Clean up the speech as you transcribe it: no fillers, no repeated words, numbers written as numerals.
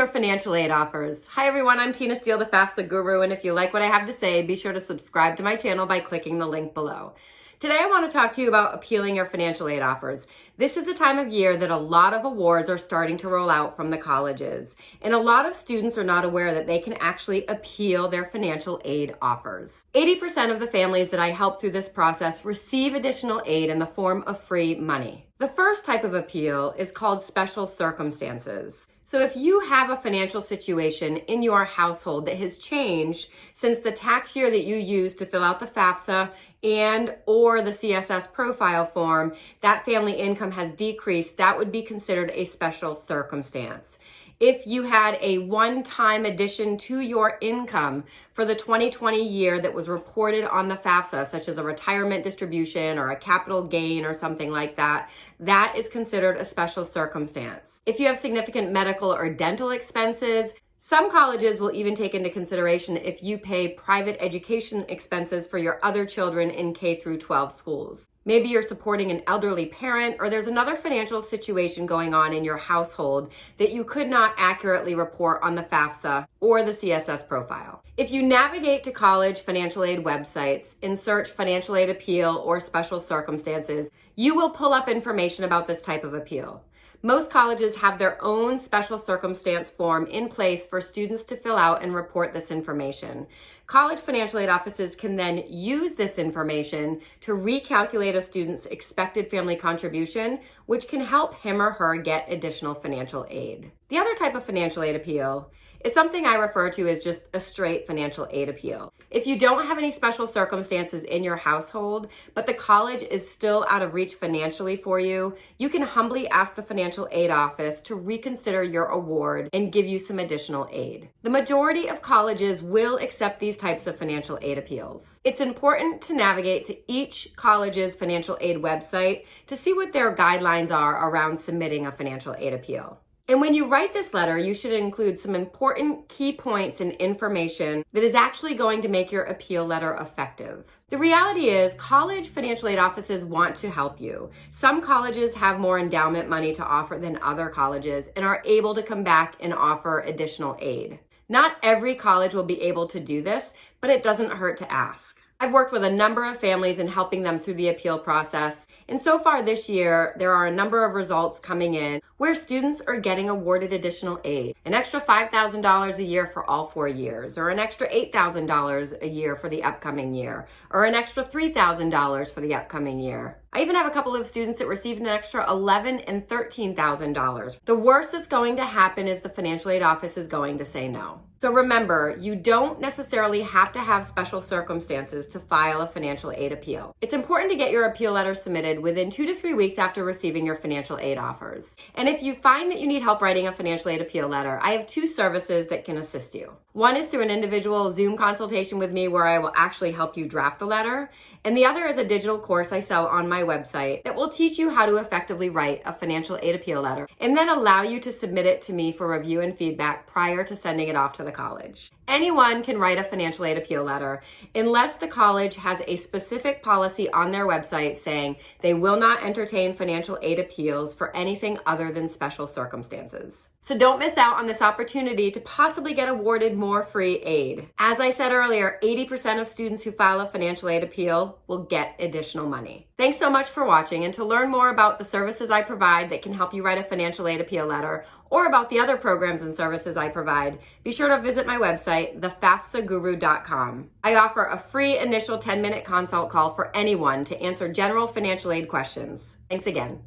your financial aid offers. Hi everyone, I'm Tina Steele, the FAFSA guru, and if you like what I have to say, be sure to subscribe to my channel by clicking the link below. Today I want to talk to you about appealing your financial aid offers. This is the time of year that a lot of awards are starting to roll out from the colleges, and a lot of students are not aware that they can actually appeal their financial aid offers. 80% of the families that I help through this process receive additional aid in the form of free money. The first type of appeal is called special circumstances. So if you have a financial situation in your household that has changed since the tax year that you used to fill out the FAFSA and or the CSS profile form, that family income has decreased, that would be considered a special circumstance. If you had a one-time addition to your income for the 2020 year that was reported on the FAFSA, such as a retirement distribution or a capital gain or something like that, that is considered a special circumstance. If you have significant medical or dental expenses, some colleges will even take into consideration if you pay private education expenses for your other children in K through 12 schools. Maybe you're supporting an elderly parent, or there's another financial situation going on in your household that you could not accurately report on the FAFSA or the CSS profile. If you navigate to college financial aid websites and search financial aid appeal or special circumstances, you will pull up information about this type of appeal. Most colleges have their own special circumstance form in place for students to fill out and report this information. College financial aid offices can then use this information to recalculate a student's expected family contribution, which can help him or her get additional financial aid. The other type of financial aid appeal is something I refer to as just a straight financial aid appeal. If you don't have any special circumstances in your household, but the college is still out of reach financially for you, you can humbly ask the financial aid office to reconsider your award and give you some additional aid. The majority of colleges will accept these types of financial aid appeals. It's important to navigate to each college's financial aid website to see what their guidelines are around submitting a financial aid appeal. And when you write this letter, you should include some important key points and information that is actually going to make your appeal letter effective. The reality is, college financial aid offices want to help you. Some colleges have more endowment money to offer than other colleges and are able to come back and offer additional aid. Not every college will be able to do this, but it doesn't hurt to ask. I've worked with a number of families in helping them through the appeal process, and so far this year, there are a number of results coming in where students are getting awarded additional aid. An extra $5,000 a year for all 4 years, or an extra $8,000 a year for the upcoming year, or an extra $3,000 for the upcoming year. I even have a couple of students that received an extra $11,000 and $13,000. The worst that's going to happen is the financial aid office is going to say no. So remember, you don't necessarily have to have special circumstances to file a financial aid appeal. It's important to get your appeal letter submitted within 2 to 3 weeks after receiving your financial aid offers. And if you find that you need help writing a financial aid appeal letter, I have 2 services that can assist you. One is through an individual Zoom consultation with me where I will actually help you draft the letter. And the other is a digital course I sell on my website that will teach you how to effectively write a financial aid appeal letter and then allow you to submit it to me for review and feedback prior to sending it off to the college. Anyone can write a financial aid appeal letter unless the college has a specific policy on their website saying they will not entertain financial aid appeals for anything other than special circumstances. So don't miss out on this opportunity to possibly get awarded more free aid. As I said earlier, 80% of students who file a financial aid appeal will get additional money. Thanks so much for watching, and to learn more about the services I provide that can help you write a financial aid appeal letter, or about the other programs and services I provide, be sure to visit my website, thefafsaguru.com. I offer a free initial 10-minute consult call for anyone to answer general financial aid questions. Thanks again.